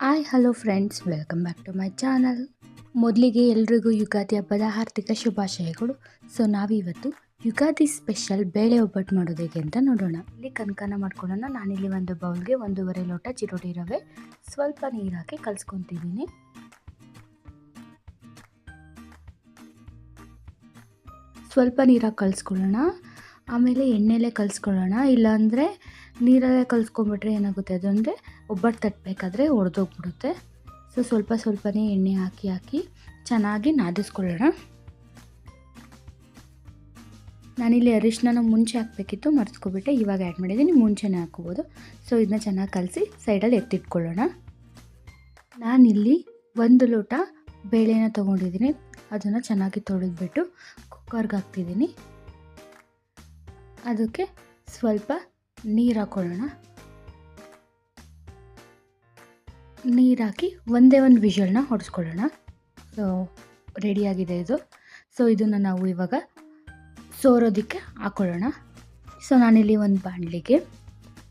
Hi hello friends, welcome back to my channel. ಮೊದಲಿಗೆ ಎಲ್ರಿಗೂ ಯುಗಾದಿ ಹಬ್ಬದ ಆರ್ಥಿಕ ಶುಭಾಶಯಗಳು. ಸೊ ನಾವಿವತ್ತು ಯುಗಾದಿ ಸ್ಪೆಷಲ್ ಬೇಳೆ ಒಬ್ಬಟ್ಟು ಮಾಡೋದು ಹೇಗೆ ಅಂತ ನೋಡೋಣ. ಇಲ್ಲಿ ಕನಕನ ಮಾಡ್ಕೊಳ್ಳೋಣ. ನಾನಿಲ್ಲಿ ಒಂದು ಬೌಲ್ಗೆ 1.5 ಲೋಟ ಚಿರೋಟಿ ರವೆ ಸ್ವಲ್ಪ ನೀರು ಹಾಕಿ ಕಲಿಸ್ಕೊತಿದ್ದೀನಿ. ಸ್ವಲ್ಪ ನೀರಾಗಿ ಕಲಿಸ್ಕೊಳ್ಳೋಣ. ಆಮೇಲೆ ಎಣ್ಣೆಲೇ ಕಲಿಸ್ಕೊಳ್ಳೋಣ. ಇಲ್ಲಾಂದರೆ ನೀರಲ್ಲೇ ಕಲಿಸ್ಕೊಂಬಿಟ್ರೆ ಏನಾಗುತ್ತೆ ಅದು ಅಂದರೆ ಒಬ್ಬಟ್ಟು ತಟ್ಟಬೇಕಾದ್ರೆ ಒಡೆದೋಗ್ಬಿಡುತ್ತೆ. ಸೊ ಸ್ವಲ್ಪನೇ ಎಣ್ಣೆ ಹಾಕಿ ಚೆನ್ನಾಗಿ ನಾದಿಸ್ಕೊಳ್ಳೋಣ. ನಾನಿಲ್ಲಿ ಅರಿಶಿನ ಮುಂಚೆ ಹಾಕಬೇಕಿತ್ತು, ಮರೆಸ್ಕೊಬಿಟ್ಟೆ. ಇವಾಗ ಆ್ಯಡ್ ಮಾಡಿದ್ದೀನಿ, ಮುಂಚೆನೇ ಹಾಕ್ಕೋಬೋದು. ಸೊ ಇದನ್ನ ಚೆನ್ನಾಗಿ ಕಲಸಿ ಸೈಡಲ್ಲಿ ಎತ್ತಿಟ್ಕೊಳ್ಳೋಣ. ನಾನಿಲ್ಲಿ 1 ಲೋಟ ಬೇಳೆನ ತೊಗೊಂಡಿದ್ದೀನಿ. ಅದನ್ನು ಚೆನ್ನಾಗಿ ತೊಳೆದ್ಬಿಟ್ಟು ಕುಕ್ಕರ್ಗೆ ಹಾಕ್ತಿದ್ದೀನಿ. ಅದಕ್ಕೆ ಸ್ವಲ್ಪ ನೀರು ಹಾಕ್ಕೊಳ್ಳೋಣ. ನೀರು ಹಾಕಿ ಒಂದೇ ಒಂದು ವಿಷಲ್ನ ಹೊಡೆಸ್ಕೊಳ್ಳೋಣ. ಸೊ ರೆಡಿಯಾಗಿದೆ ಇದು. ಸೊ ಇದನ್ನು ನಾವು ಇವಾಗ ಸೋರೋದಕ್ಕೆ ಹಾಕ್ಕೊಳ್ಳೋಣ. ಸೊ ನಾನಿಲ್ಲಿ ಒಂದು ಬಾಣಲಿಗೆ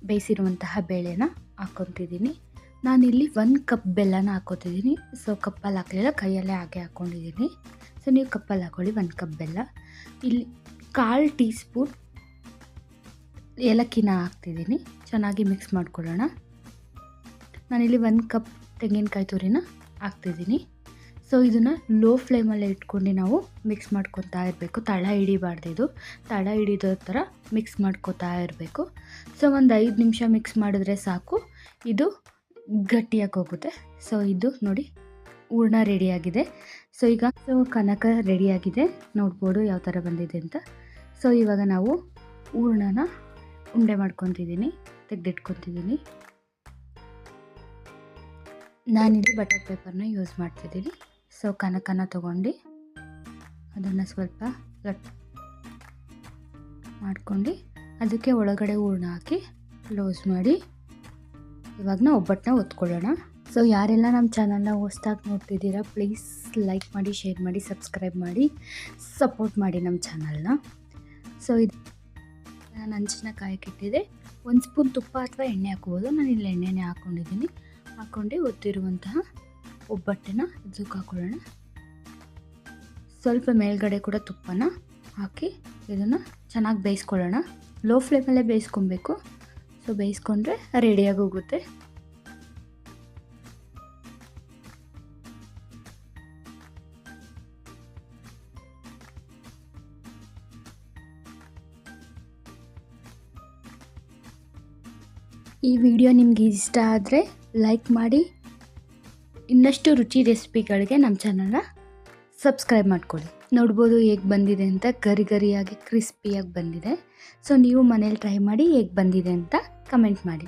ಬೇಯಿಸಿರುವಂತಹ ಬೇಳೆನ ಹಾಕ್ಕೊತಿದ್ದೀನಿ. ನಾನಿಲ್ಲಿ 1 ಕಪ್ ಬೆಲ್ಲನ ಹಾಕ್ಕೊತಿದ್ದೀನಿ. ಸೊ ಕಪ್ಪಲ್ಲಿ ಹಾಕಲಿಲ್ಲ, ಕೈಯಲ್ಲೇ ಹಾಗೆ ಹಾಕ್ಕೊಂಡಿದ್ದೀನಿ. ಸೊ ನೀವು ಕಪ್ಪಲ್ಲಿ ಹಾಕ್ಕೊಳ್ಳಿ 1 ಕಪ್ ಬೆಲ್ಲ. ಇಲ್ಲಿ 1/4 ಟೀ ಸ್ಪೂನ್ ಏಲಕ್ಕಿನ ಹಾಕ್ತಿದ್ದೀನಿ. ಚೆನ್ನಾಗಿ ಮಿಕ್ಸ್ ಮಾಡ್ಕೊಳ್ಳೋಣ. ನಾನಿಲ್ಲಿ 1 ಕಪ್ ತೆಂಗಿನಕಾಯಿ ತುರಿನ ಹಾಕ್ತಿದ್ದೀನಿ. ಸೊ ಇದನ್ನು ಲೋ ಫ್ಲೇಮಲ್ಲೇ ಇಟ್ಕೊಂಡು ನಾವು ಮಿಕ್ಸ್ ಮಾಡ್ಕೊತಾ ಇರಬೇಕು. ತಳ ಹಿಡಿಬಾರ್ದು, ಇದು ತಳ ಹಿಡಿದೋ ಥರ ಮಿಕ್ಸ್ ಮಾಡ್ಕೊತಾ ಇರಬೇಕು. ಸೊ ಒಂದು 5 ನಿಮಿಷ ಮಿಕ್ಸ್ ಮಾಡಿದ್ರೆ ಸಾಕು, ಇದು ಗಟ್ಟಿಯಾಗಿ ಹೋಗುತ್ತೆ. ಸೊ ಇದು ನೋಡಿ ಹೂರ್ಣ ರೆಡಿಯಾಗಿದೆ. ಸೊ ಈಗ ಕನಕ ರೆಡಿಯಾಗಿದೆ, ನೋಡ್ಬೋದು ಯಾವ ಥರ ಬಂದಿದೆ ಅಂತ. ಸೊ ಇವಾಗ ನಾವು ಹೂರ್ಣನ ಉಂಡೆ ಮಾಡ್ಕೊತಿದ್ದೀನಿ, ತೆಗೆದಿಟ್ಕೊತಿದ್ದೀನಿ. ನಾನಿಲ್ಲಿ ಬಟರ್ ಪೇಪರ್ನ ಯೂಸ್ ಮಾಡ್ತಿದ್ದೀನಿ. ಸೊ ಕನಕನ ತೊಗೊಂಡು ಅದನ್ನು ಸ್ವಲ್ಪ ಕಟ್ ಮಾಡ್ಕೊಂಡು ಅದಕ್ಕೆ ಒಳಗಡೆ ಹೂರ್ಣ ಹಾಕಿ ಕ್ಲೋಸ್ ಮಾಡಿ ಇವಾಗ ನಾವು ಒಬ್ಬಟ್ಟನ್ನ ಒತ್ಕೊಳ್ಳೋಣ. ಸೊ ಯಾರೆಲ್ಲ ನಮ್ಮ ಚಾನಲ್ನ ಹೊಸ್ದಾಗಿ ನೋಡ್ತಿದ್ದೀರಾ, ಪ್ಲೀಸ್ ಲೈಕ್ ಮಾಡಿ, ಶೇರ್ ಮಾಡಿ, ಸಬ್ಸ್ಕ್ರೈಬ್ ಮಾಡಿ, ಸಪೋರ್ಟ್ ಮಾಡಿ ನಮ್ಮ ಚಾನಲ್ನ. ಸೊ ಇದು ನಾನು ಹಂಚಿನ ಕಾಯಕ್ಕಿಟ್ಟಿದೆ. 1 ಸ್ಪೂನ್ ತುಪ್ಪ ಅಥವಾ ಎಣ್ಣೆ ಹಾಕ್ಬೋದು. ನಾನು ಇಲ್ಲಿ ಎಣ್ಣೆನೇ ಹಾಕ್ಕೊಂಡಿದ್ದೀನಿ. ಹಾಕ್ಕೊಂಡು ಒತ್ತಿರುವಂತಹ ಒಬ್ಬಟ್ಟನ್ನ ಇದಕ್ಕೆ ಹಾಕ್ಕೊಳ್ಳೋಣ. ಸ್ವಲ್ಪ ಮೇಲ್ಗಡೆ ಕೂಡ ತುಪ್ಪನ ಹಾಕಿ ಇದನ್ನು ಚೆನ್ನಾಗಿ ಬೇಯಿಸ್ಕೊಳ್ಳೋಣ. ಲೋ ಫ್ಲೇಮಲ್ಲೇ ಬೇಯಿಸ್ಕೊಬೇಕು. ಸೊ ಬೇಯಿಸ್ಕೊಂಡ್ರೆ ರೆಡಿಯಾಗಿ ಹೋಗುತ್ತೆ. ಈ ವಿಡಿಯೋ ನಿಮಗೆ ಇಷ್ಟ ಆದರೆ ಲೈಕ್ ಮಾಡಿ. ಇನ್ನಷ್ಟು ರುಚಿ ರೆಸಿಪಿಗಳಿಗೆ ನಮ್ಮ ಚಾನಲ್ನ ಸಬ್ಸ್ಕ್ರೈಬ್ ಮಾಡ್ಕೊಳ್ಳಿ. ನೋಡ್ಬೋದು ಹೇಗೆ ಬಂದಿದೆ ಅಂತ, ಗರಿಯಾಗಿ ಕ್ರಿಸ್ಪಿಯಾಗಿ ಬಂದಿದೆ. ಸೊ ನೀವು ಮನೇಲಿ ಟ್ರೈ ಮಾಡಿ ಹೇಗೆ ಬಂದಿದೆ ಅಂತ ಕಮೆಂಟ್ ಮಾಡಿ.